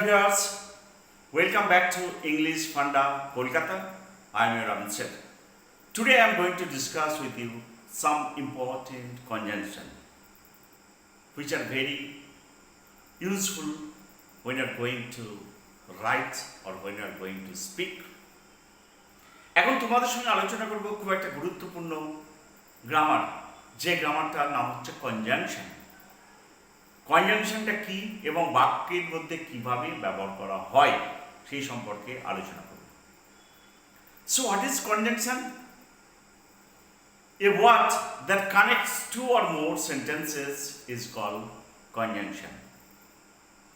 viewers, welcome back to English Funda Kolkata. I am your Raman Seth. Today I am going to discuss with you some important conjunctions which are very useful when you are going to write or when you are going to speak. এখন তোমাদের সঙ্গে আলোচনা করব খুব একটা গুরুত্বপূর্ণ grammar, যে গ্রামারটার নাম হচ্ছে কনজাংশন। কনজাংশনটা কি এবং বাক্যের মধ্যে কিভাবে ব্যবহার করা হয় সেই সম্পর্কে আলোচনা করব। So what is conjunction? A word that connects two or more sentences is called conjunction.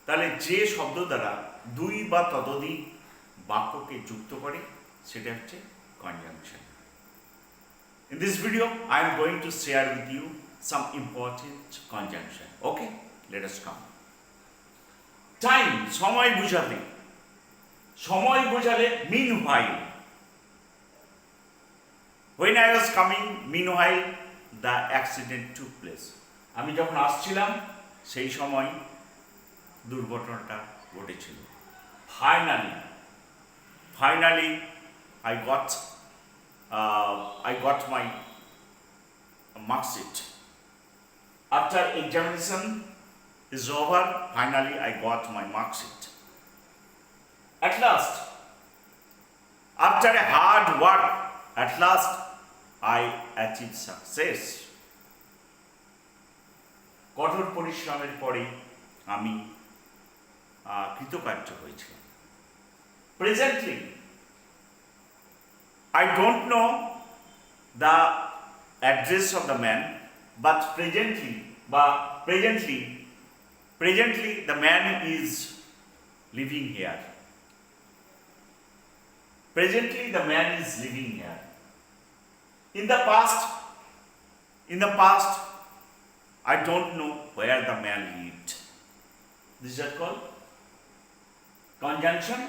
তাহলে যে শব্দ দ্বারা দুই বা ততোধিক বাক্যকে যুক্ত করে সেটা হচ্ছে conjunction. In this video I am going to share with you some important conjunction. Okay, let us come. Time, সময় বোঝালে, সময় বোঝালে meanwhile. When I was coming, meanwhile the accident took place. আমি যখন আসছিলাম সেই সময় দুর্ঘটনাটা ঘটেছিল। Finally I got my mark sheet. After examination is over, finally I got my mark sheet. At last, after a hard work, at last I achieved success. কঠোর পরিশ্রমের পরে আমি কৃতকার্য হয়েছিলাম। Presently, I don't know the address of the man, but presently the man is living here. Presently the man is living here. In the past, I don't know where the man lived. These are called conjunction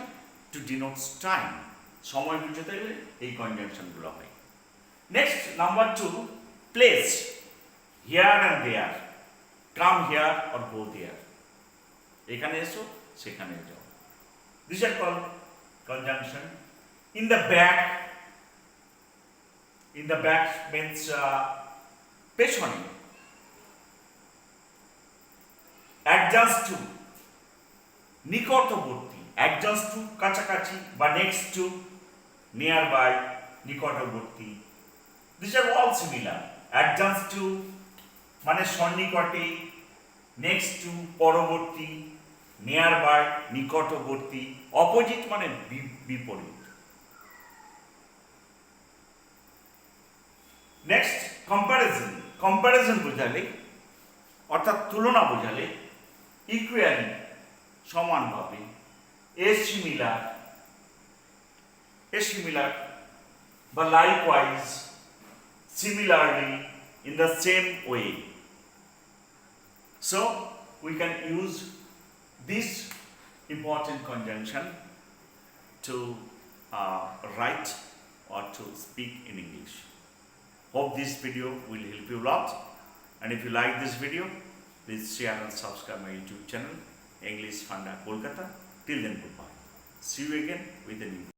to denote time. সময় বুঝতে গেলে এই কনজাংশনগুলো হয়। Next number 2, place, here and there, come here or go there, এখানে এসো সেখানে যাও। This are call conjunction. In the back means পেছনে। অ্যাডজাস্ট টু, নিকটবর্তী, অ্যাডজাস্ট টু কাছাকাছি বা নেক্সট টু, নিয়ার বাই, নিকটবর্তী। This are all similar. Adjust to মানে সন্নিকটে, নেক্সট টু পরবর্তী, নিয়ার বাই নিকটবর্তী, অপোজিট মানে বিপরীত। Next comparison. কম্প্যারিজন বোঝালে অর্থাৎ তুলনা বোঝালে ইকুয়ালি সমানভাবে, সিমিলার বা likewise, similarly, in the same way. So we can use this important conjunction to write or to speak in English. Hope this video will help you a lot, and if you like this video, please share and subscribe my YouTube channel English Funda Kolkata. Till then, goodbye. See you again with a new